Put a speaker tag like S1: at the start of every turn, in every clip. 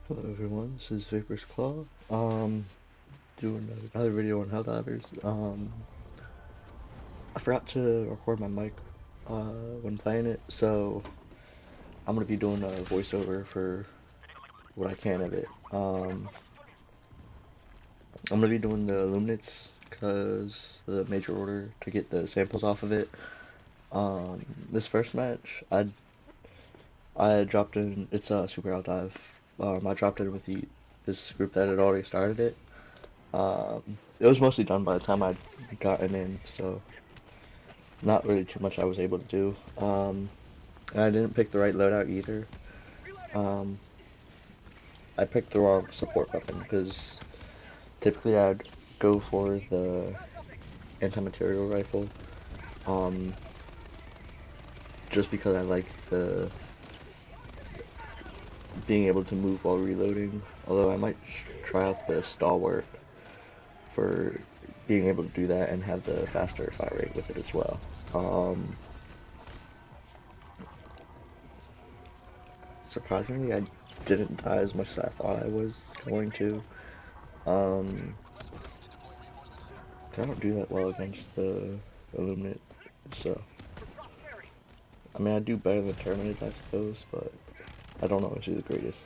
S1: Hello everyone, this is Vapor's Claw. Doing another video on Helldivers. I forgot to record my mic when playing it, so I'm gonna be doing a voiceover for what I can of it. I'm gonna be doing the Illuminates because the major order to get the samples off of it. This first match, I dropped in. It's a super Helldive. I dropped in with this group that had already started it. It was mostly done by the time I'd gotten in, so not really too much I was able to do. And I didn't pick the right loadout either. Um, I picked the wrong support weapon because typically I'd go for the anti-material rifle, um, just because I like the being able to move while reloading. Although I might try out the stalwart for being able to do that and have the faster fire rate with it as well. Surprisingly, I didn't die as much as I thought I was going to. Um, I don't do that well against the Illuminate, so I mean I do better than Terminids, I suppose, but I don't always do the greatest.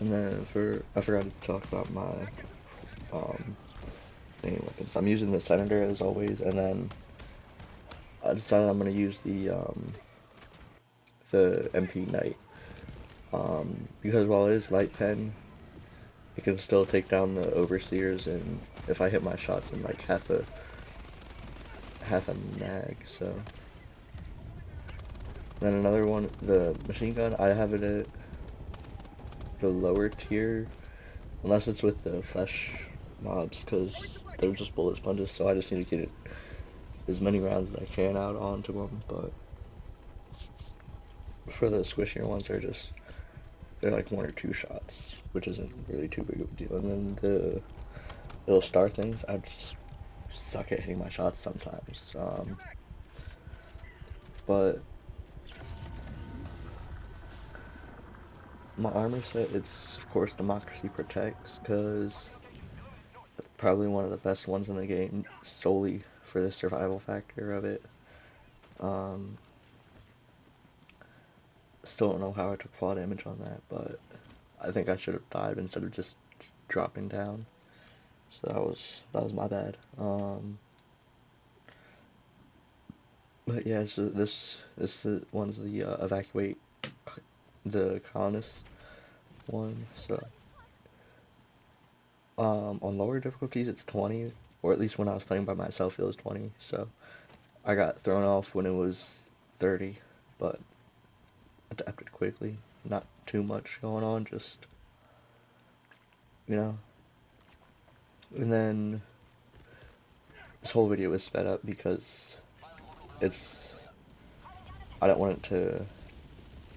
S1: And then I forgot to talk about my um main weapons. I'm using the Senator as always, and then I decided I'm gonna use the MP Knight. Because while it is light pen, it can still take down the overseers, and if I hit my shots in like half a mag, so. Then another one, the machine gun, I have it at the lower tier, unless it's with the flesh mobs, because they're just bullet sponges, so I just need to get as many rounds as I can out onto them, but for the squishier ones, they're like one or two shots, which isn't really too big of a deal. And then the little star things, I just suck at hitting my shots sometimes. But my armor set, it's of course Democracy Protects, because it's probably one of the best ones in the game, solely for the survival factor of it. Um, Still don't know how I took fall damage on that, but I think I should have died instead of just dropping down. So that was my bad. But yeah, so this one's the evacuate the colonists one. So on lower difficulties it's 20, or at least when I was playing by myself it was 20. So I got thrown off when it was 30, but adapted quickly. Not too much going on, just you know. And then this whole video is sped up because it's I don't want it to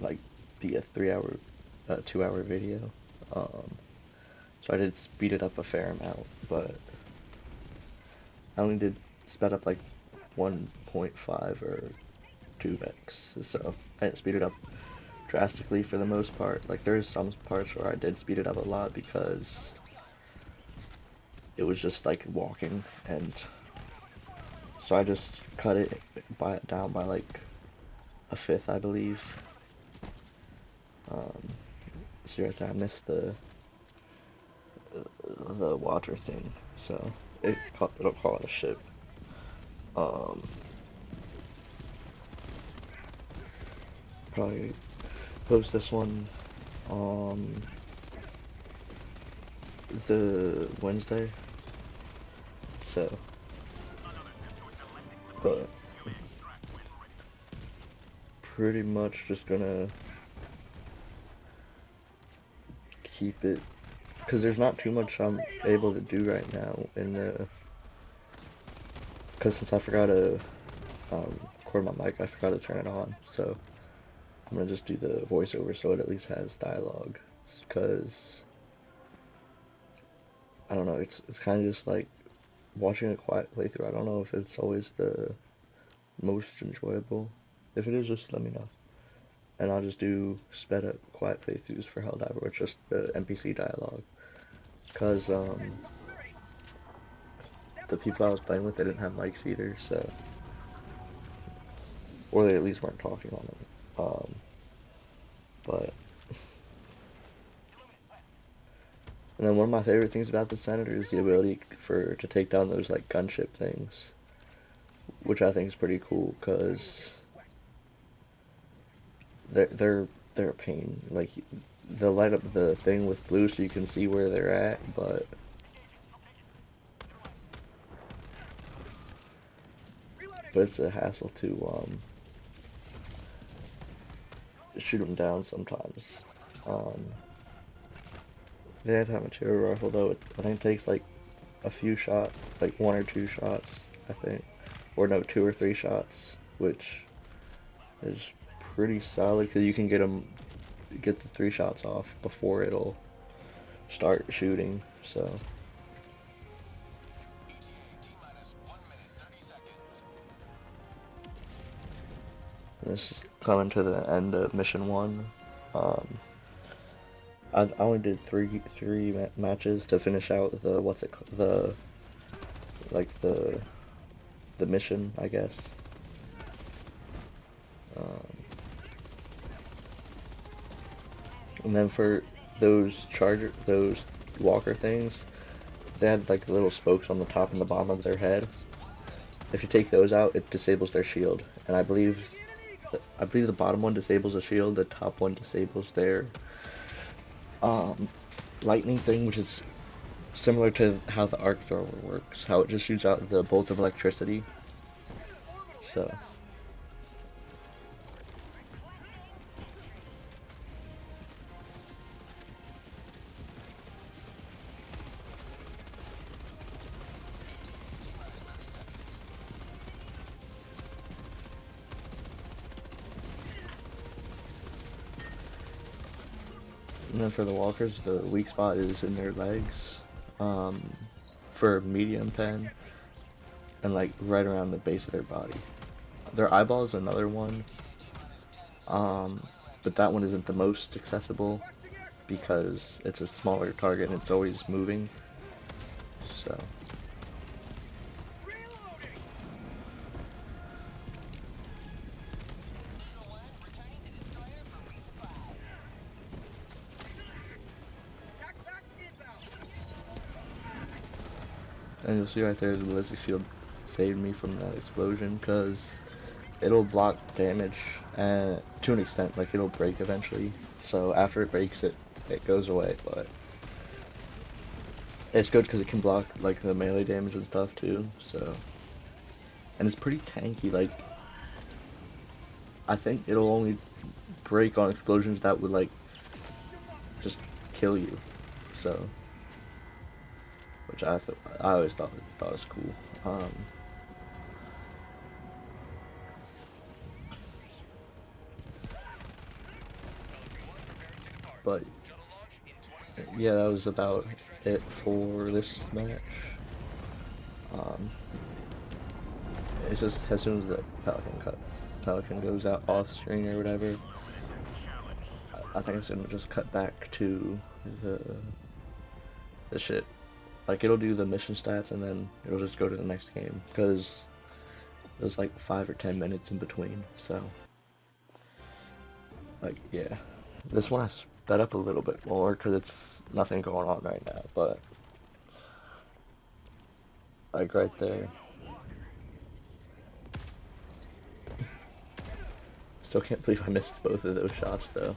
S1: like be a 3 hour, 2 hour video. Um, so I did speed it up a fair amount, but I only did sped up like 1.5 or 2x, so I didn't speed it up drastically for the most part. Like there's some parts where I did speed it up a lot because it was just like walking, and so I just cut it down by like a fifth, I believe. Um, See right there, I missed the water thing, so it'll call it a ship. Um, Probably post this one on the Wednesday. So, but pretty much just gonna keep it, because there's not too much I'm able to do right now in the, because since I forgot to record my mic, I forgot to turn it on, so I'm gonna just do the voiceover so it at least has dialogue, because I don't know, it's kind of just like watching a quiet playthrough. I don't know if it's always the most enjoyable. If it is, just let me know. And I'll just do sped up quiet playthroughs for Helldiver with just the NPC dialogue. Cause the people I was playing with, they didn't have mics either, so, or they at least weren't talking on them. But and then one of my favorite things about the Senator is the ability to take down those like gunship things, which I think is pretty cool, cause they're a pain. Like, they'll light up the thing with blue so you can see where they're at, but it's a hassle to shoot them down sometimes. The anti-material rifle though, I think it takes like a few shots, like one or two shots, I think, or no, two or three shots, which is pretty solid because you can get the three shots off before it'll start shooting. So this is coming to the end of mission one. Um, I only did three matches to finish out the what's it called, the like the mission, I guess. Um, and then for those walker things, they had like little spokes on the top and the bottom of their head. If you take those out, it disables their shield, and I believe the bottom one disables the shield, the top one disables their um, lightning thing, which is similar to how the arc thrower works, how it just shoots out the bolt of electricity. So and then for the walkers, the weak spot is in their legs, for medium pen, and like right around the base of their body. Their eyeball is another one, but that one isn't the most accessible because it's a smaller target and it's always moving. So and you'll see right there the ballistic shield saved me from that explosion because it'll block damage and to an extent, like it'll break eventually. So after it breaks, it goes away, but it's good because it can block like the melee damage and stuff too. So, and it's pretty tanky. Like, I think it'll only break on explosions that would like just kill you. So, which I always thought was cool. But yeah, that was about it for this match. It's just as soon as the Pelican goes out off screen or whatever, I think it's gonna just cut back to the shit. Like, it'll do the mission stats and then it'll just go to the next game because there's like 5 or 10 minutes in between. So, like, yeah, this one I sped up a little bit more because it's nothing going on right now, but like right there. Still can't believe I missed both of those shots though.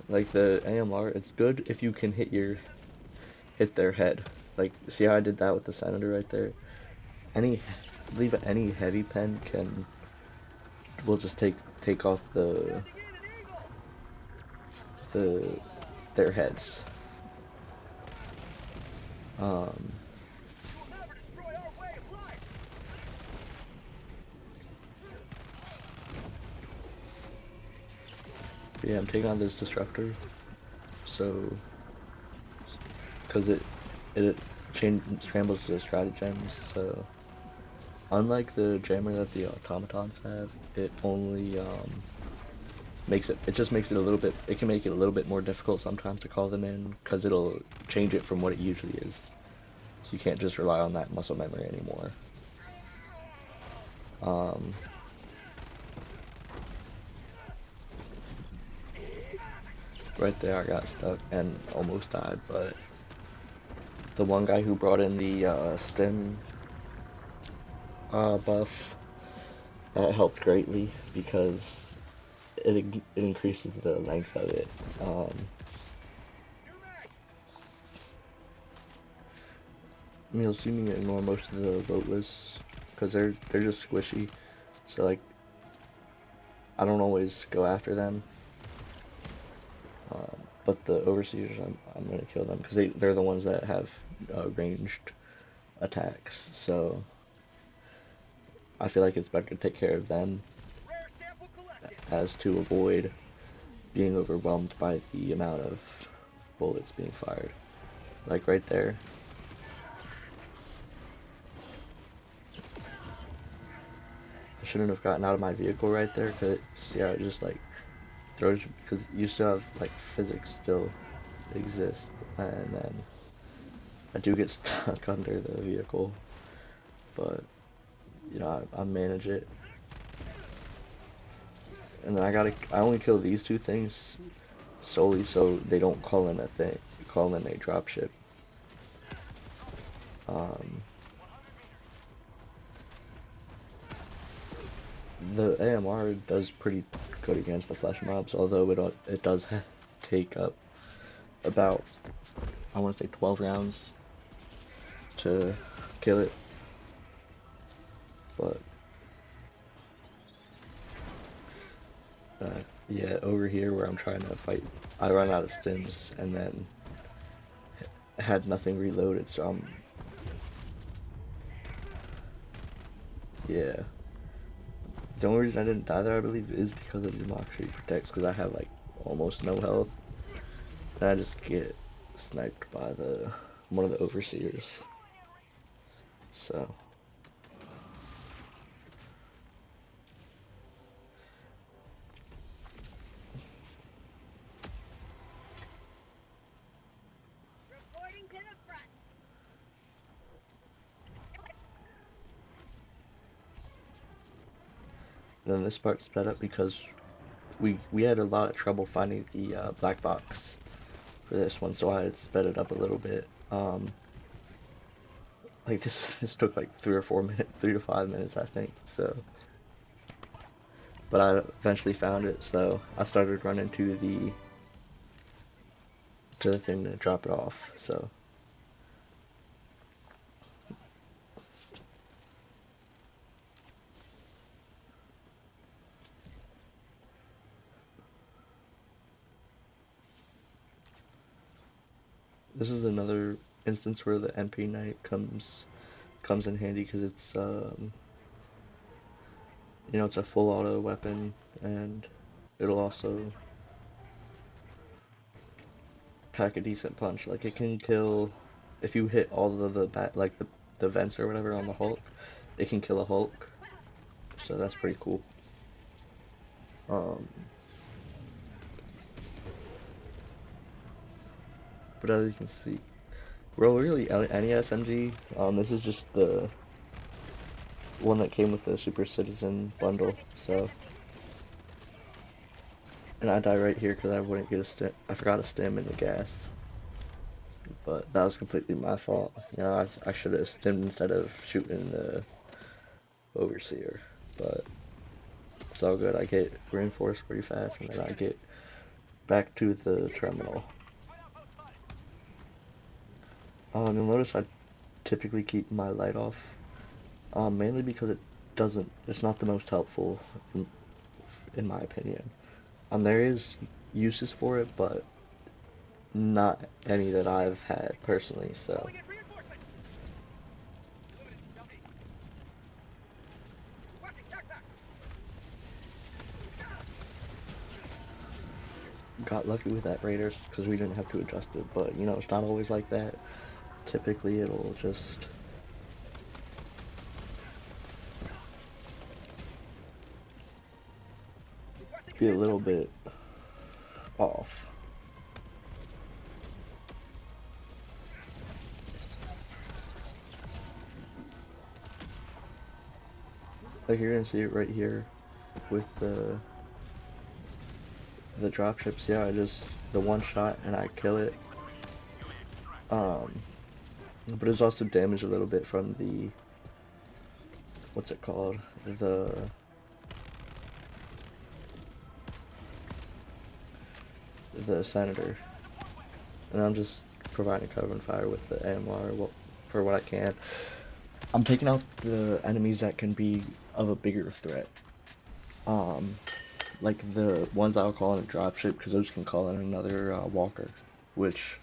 S1: Like the AMR, it's good if you can hit their head. Like, see how I did that with the Senator right there? Any, I believe any heavy pen can will just take off the their heads. Um, but yeah, I'm taking on this disruptor, so because it scrambles the stratagems. So unlike the jammer that the automatons have, it only it just makes it a little bit, it can make it a little bit more difficult sometimes to call them in because it'll change it from what it usually is. So you can't just rely on that muscle memory anymore. Um, right there I got stuck and almost died, but the one guy who brought in the stim buff, that helped greatly because it increases the length of it. I mean, you'll see me ignore most of the voteless because they're just squishy. So like, I don't always go after them. But the overseers, I'm gonna kill them because they're the ones that have ranged attacks. So I feel like it's better to take care of them as to avoid being overwhelmed by the amount of bullets being fired. Like right there. I shouldn't have gotten out of my vehicle right there because yeah, it just like throws, because you still have like physics still exist, and then I do get stuck under the vehicle, but you know I manage it. And then I only kill these two things solely so they don't call in call in a dropship. Um, the AMR does pretty good against the flesh mobs, although it does take up about, I want to say 12 rounds to kill it, but yeah, over here where I'm trying to fight, I run out of stims and then had nothing reloaded, so yeah. The only reason I didn't die there, I believe, is because of the Mach Tree Protects, because I have like almost no health, and I just get sniped by one of the overseers. So then this part sped up because we had a lot of trouble finding the black box for this one, so I had sped it up a little bit. Like this took like 3 or 4 minutes, 3 to 5 minutes, I think. So, but I eventually found it, so I started running to the thing to drop it off. So this is another instance where the MP Knight comes in handy because it's you know, it's a full auto weapon, and it'll also pack a decent punch. Like it can kill, if you hit all of like the vents or whatever on the Hulk, it can kill a Hulk. So that's pretty cool. Um, but as you can see, well, really any SMG. This is just the one that came with the Super Citizen bundle. So, and I die right here because I wouldn't get a stim. I forgot a stim in the gas, but that was completely my fault. You know, I should have stimmed instead of shooting the overseer, but it's all good. I get reinforced pretty fast, and then I get back to the terminal. You'll notice I typically keep my light off. Mainly because it's not the most helpful, in, in my opinion. There is uses for it, but not any that I've had personally, so. Got lucky with that Raiders because we didn't have to adjust it, but you know, it's not always like that. Typically, it'll just be a little bit off. Like you're gonna see it right here with the dropships. Yeah, I just the one shot and I kill it. Um, but it's also damaged a little bit from the what's it called? The senator, and I'm just providing cover and fire with the AMR for what I can. I'm taking out the enemies that can be of a bigger threat. Um, like the ones I'll call in a dropship, because those can call in another walker, which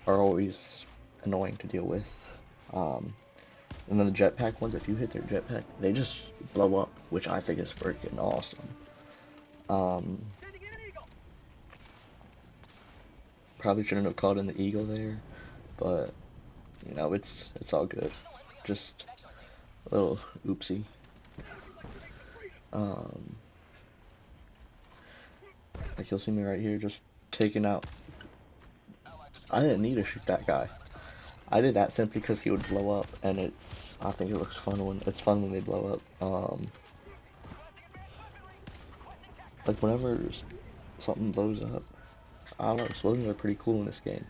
S1: are always annoying to deal with. And then the jetpack ones, if you hit their jetpack, they just blow up, which I think is freaking awesome. Um, Probably shouldn't have called in the eagle there, but you know it's all good. Just a little oopsie. Um, like you'll see me right here, just taking out. I didn't need to shoot that guy. I did that simply because he would blow up, and I think it looks fun when it's fun when they blow up. Like whenever something blows up, I don't know, explosions are pretty cool in this game.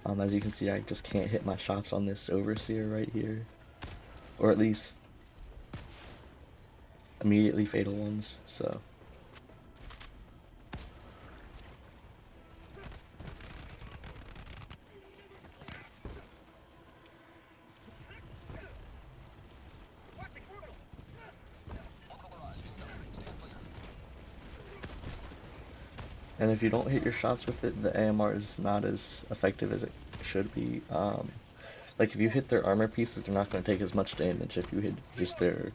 S1: As you can see, I just can't hit my shots on this overseer right here, or at least immediately fatal ones. So. And if you don't hit your shots with it, the AMR is not as effective as it should be. Like if you hit their armor pieces, they're not going to take as much damage if you hit just their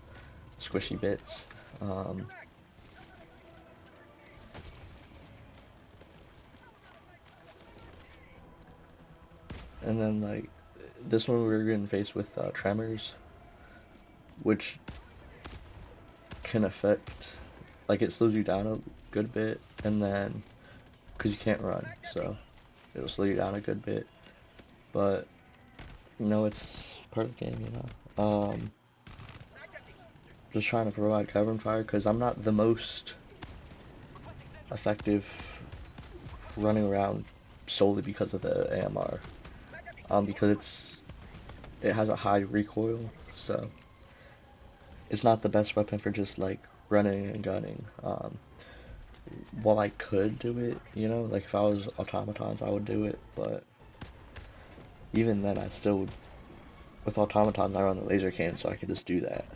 S1: squishy bits. And then like this one we were getting faced with tremors, which can affect, like it slows you down a good bit, and then because you can't run, so it'll slow you down a good bit. But you know, it's part of the game, you know. Just trying to provide cover and fire because I'm not the most effective running around solely because of the AMR. Because it has a high recoil, so it's not the best weapon for just like running and gunning. While I could do it, you know, like if I was automatons, I would do it, but even then, I still would. With automatons, I run the laser cannon, so I can just do that.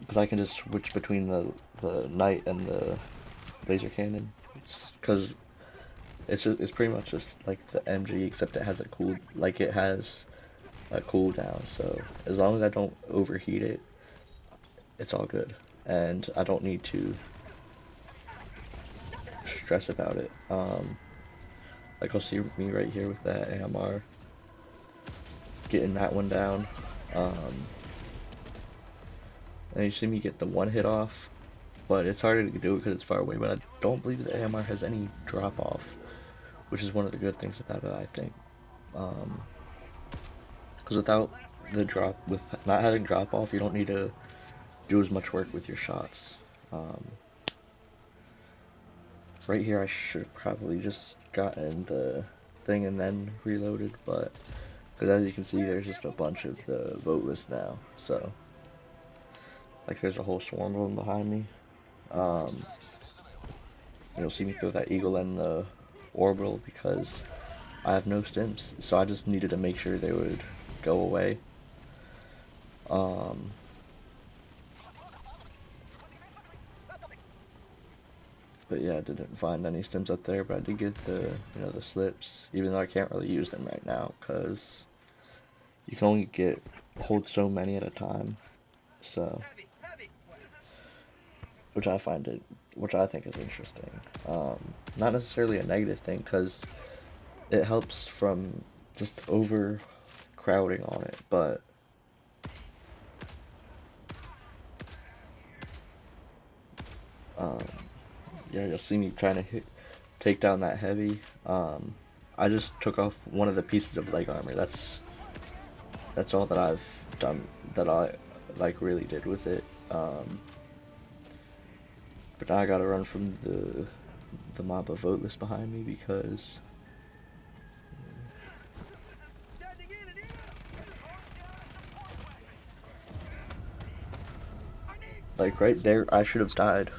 S1: Because I can just switch between the knight and the laser cannon. Because it's pretty much just like the MG, except it has it has a cooldown. So as long as I don't overheat it, it's all good, and I don't need to stress about it. Like you'll see me right here with that AMR, getting that one down. And you see me get the one hit off, but it's harder to do it because it's far away. But I don't believe the AMR has any drop off, which is one of the good things about it, I think. Because without with not having drop off, you don't need to do as much work with your shots. Right here, I should have probably just gotten the thing and then reloaded, but because as you can see, there's just a bunch of the vote list now, so like there's a whole swarm of them behind me. You'll see me throw that eagle and the orbital because I have no stims, so I just needed to make sure they would go away. Um, but yeah, I didn't find any stems up there, but I did get the, the slips, even though I can't really use them right now, because you can only hold so many at a time, so, which which I think is interesting. Not necessarily a negative thing, because it helps from just overcrowding on it, but um, yeah, you'll see me trying to take down that heavy. I just took off one of the pieces of leg armor. That's all that I've done that I like really did with it. But now I gotta run from the mob of voteless behind me because like right there I should have died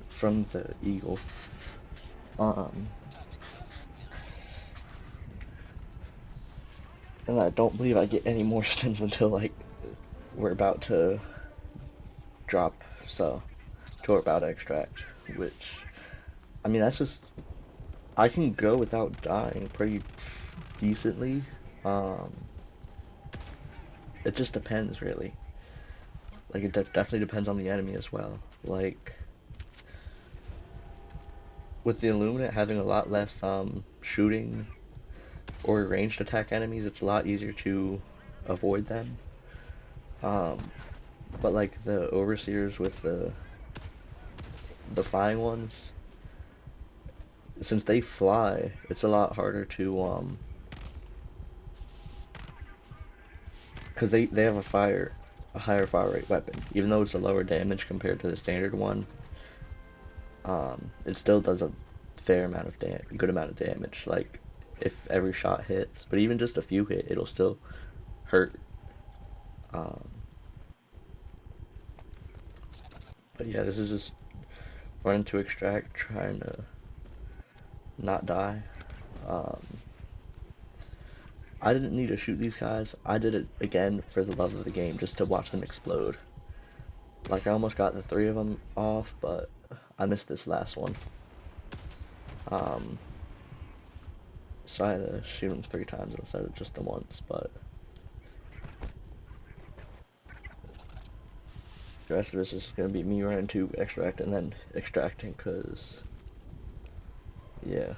S1: from the eagle. Um, and I don't believe I get any more stems until like we're about to drop, so till we're about to extract, which I mean that's just I can go without dying pretty decently. Um, it just depends really. Like it definitely depends on the enemy as well. Like with the Illuminate having a lot less shooting or ranged attack enemies, it's a lot easier to avoid them. Um, but like the overseers with the flying ones, since they fly, it's a lot harder to because they have a higher fire rate weapon, even though it's a lower damage compared to the standard one. It still does a fair amount of good amount of damage. Like if every shot hits, but even just a few hit, it'll still hurt. Um, but yeah, this is just running to extract, trying to not die. Um, I didn't need to shoot these guys. I did it again for the love of the game, just to watch them explode. Like I almost got the three of them off, but I missed this last one. Um, so I had to shoot them three times instead of just the once, but the rest of this is gonna be me running to extract and then extracting, cause yeah.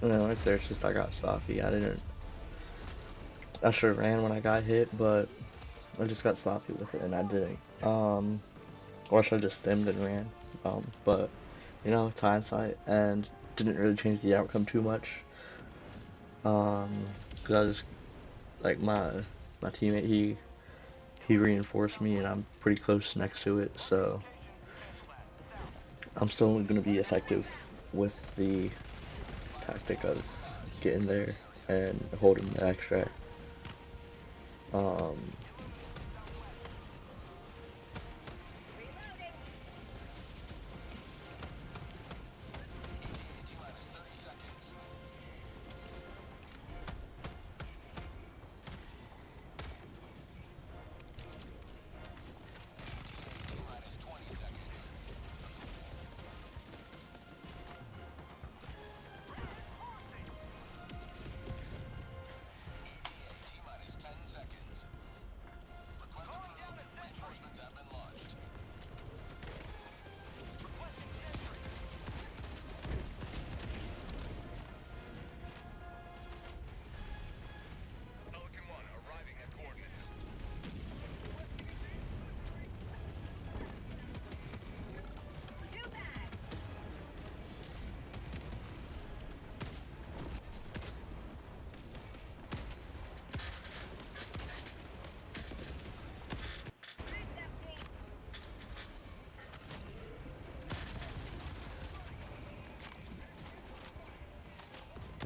S1: No, right there, it's just I got sloppy. I should have ran when I got hit, but I just got sloppy with it and I didn't. Or I should have just stemmed and ran. But, it's hindsight and didn't really change the outcome too much. Cause I just, like my teammate, he reinforced me and I'm pretty close next to it, so I'm still going to be effective with the tactic of getting there and holding the extract. Um,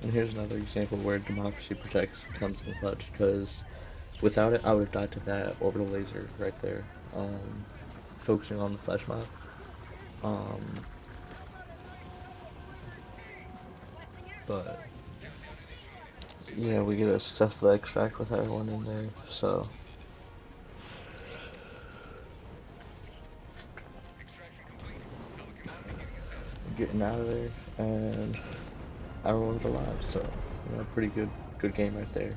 S1: And here's another example where democracy protects comes in clutch, because without it, I would have died to that orbital laser right there. Focusing on the flesh mob. Um, but yeah, we get a successful extract with everyone in there, so getting out of there, and everyone's alive. So pretty good game right there.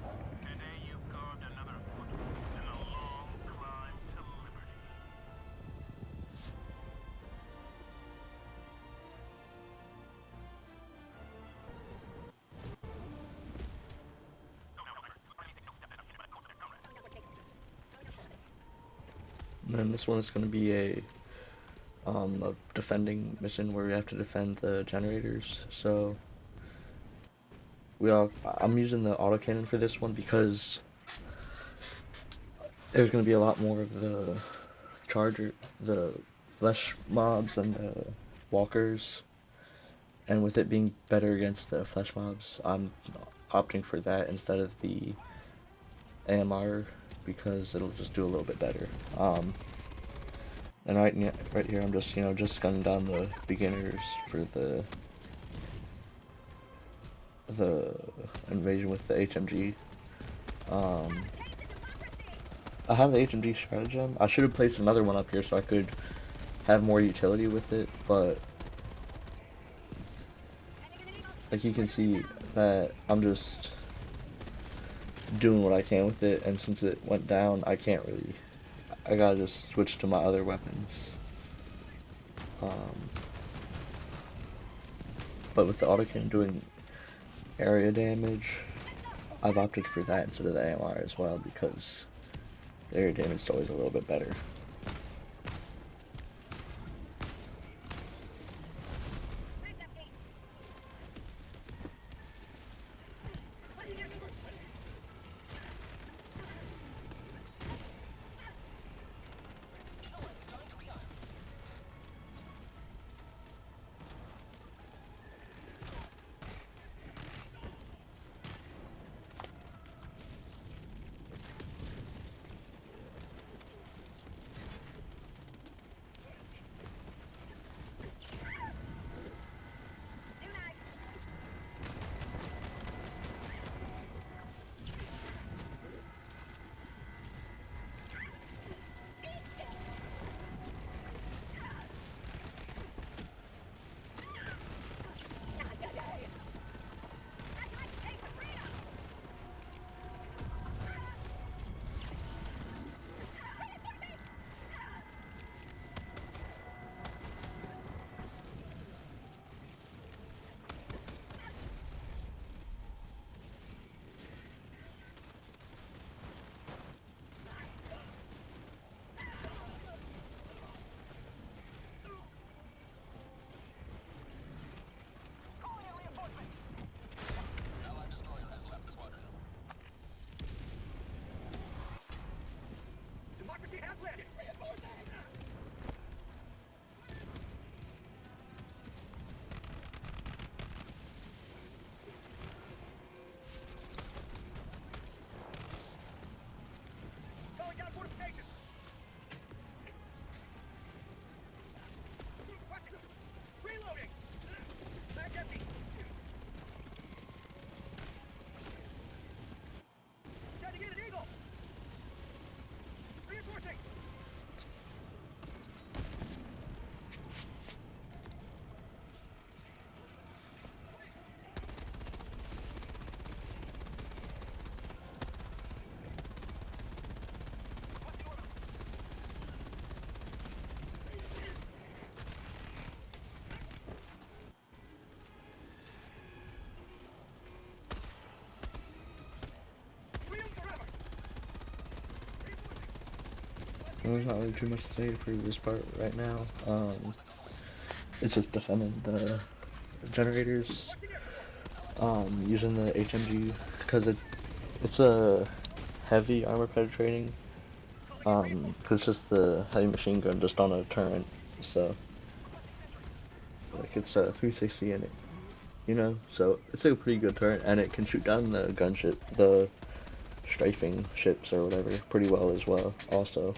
S1: And then this one is going to be a defending mission where we have to defend the generators. So I'm using the autocannon for this one because there's going to be a lot more of the flesh mobs and the walkers, and with it being better against the flesh mobs, I'm opting for that instead of the AMR because it'll just do a little bit better. And right here, I'm just gunning down the beginners for the invasion with the HMG. I have the HMG stratagem. I should have placed another one up here so I could have more utility with it, but like you can see that I'm just doing what I can with it, and since it went down, I gotta just switch to my other weapons. But with the autocannon doing area damage, I've opted for that instead of the AMR as well because the area damage is always a little bit better. There's not really too much to say for this part right now. It's just defending the generators, using the HMG because it's a heavy armor penetrating, because it's just the heavy machine gun just on a turret, so like it's a 360 in it. you know. So it's a pretty good turret, and it can shoot down the gunship, the strafing ships or whatever, pretty well as well. Also,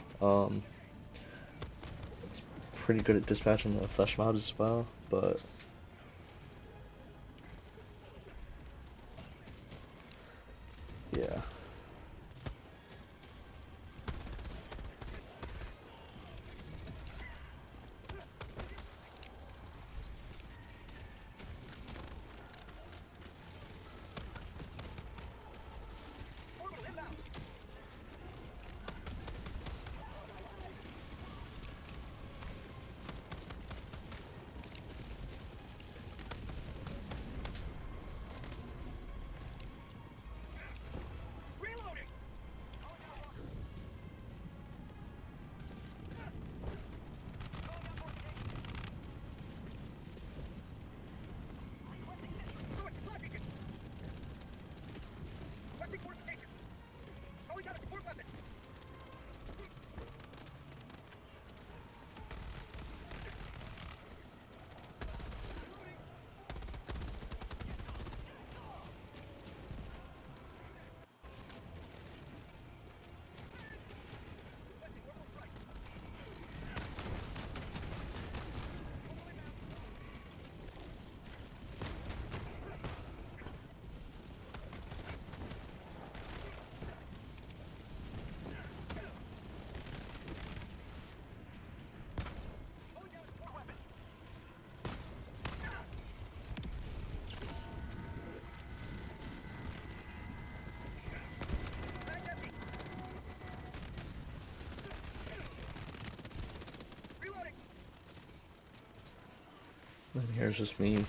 S1: it's pretty good at dispatching the flesh mobs as well. But yeah. And here's just me,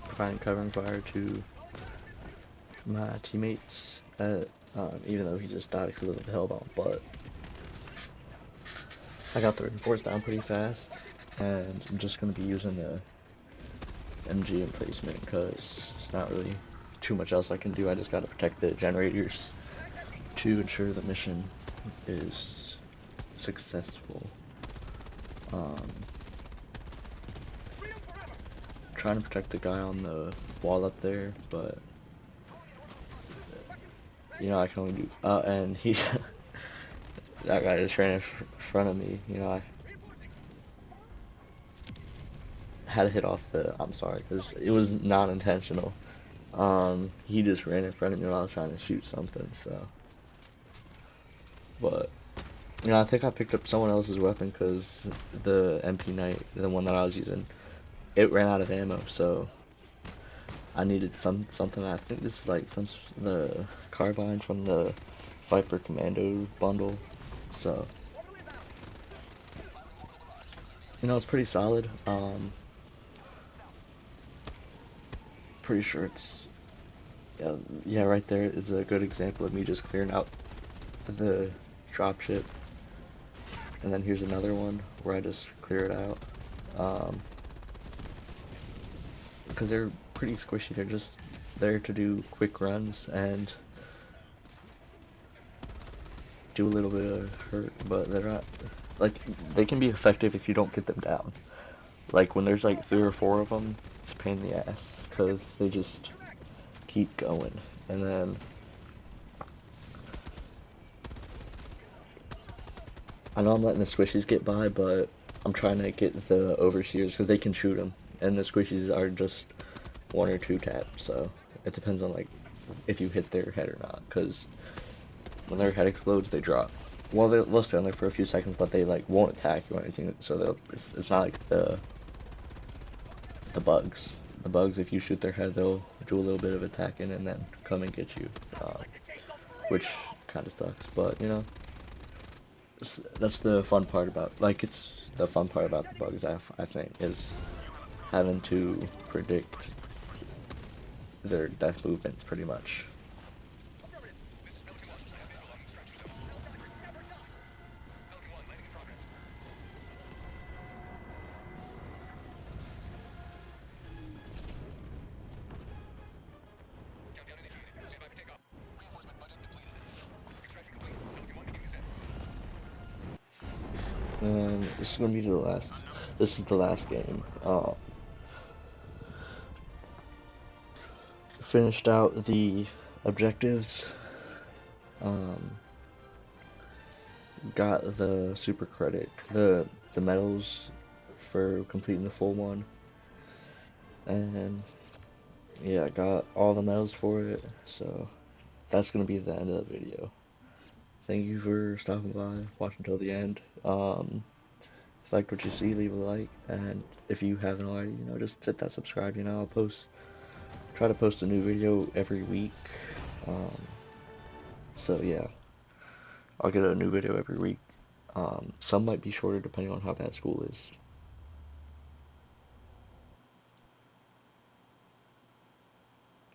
S1: providing covering fire to my teammates. Even though he just died because of the hellbomb, but I got the reinforce down pretty fast, and I'm just gonna be using the MG emplacement because it's not really too much else I can do. I just gotta protect the generators to ensure the mission is successful. Trying to protect the guy on the wall up there, but I can only do. And he, that guy just ran in front of me. I had to hit off the. I'm sorry, because it was not intentional. He just ran in front of me when I was trying to shoot something. So, but I think I picked up someone else's weapon because the MP Knight, the one that I was using, it ran out of ammo. So I needed something. I think this is like the carbine from the Viper Commando bundle. So it's pretty solid. Pretty sure it's yeah, right there is a good example of me just clearing out the dropship. And then here's another one where I just clear it out. Because they're pretty squishy. They're just there to do quick runs and do a little bit of hurt, but they're not like they can be effective if you don't get them down. Like when there's like 3 or 4 of them, it's a pain in the ass because they just keep going. And then I know I'm letting the squishies get by, but I'm trying to get the overseers because they can shoot them, and the squishies are just 1 or 2 taps. So it depends on like if you hit their head or not, because when their head explodes, they drop. Well, they'll stay on there for a few seconds, but they like won't attack you or anything. So it's not like the bugs. The bugs, if you shoot their head, they'll do a little bit of attacking and then come and get you, which kind of sucks. But that's the fun part about it's the fun part about the bugs. I think is having to predict their death movements pretty much. And this is gonna be the last. This is the last game. finished out the objectives. Um, got the super credit, the medals for completing the full one, and yeah, got all the medals for it. So that's gonna be the end of the video. Thank you for stopping by, watching till the end. If you liked what you see, leave a like, and if you haven't already, just hit that subscribe. I'll try to post a new video every week. Um, so yeah, I'll get a new video every week. Some might be shorter depending on how bad school is.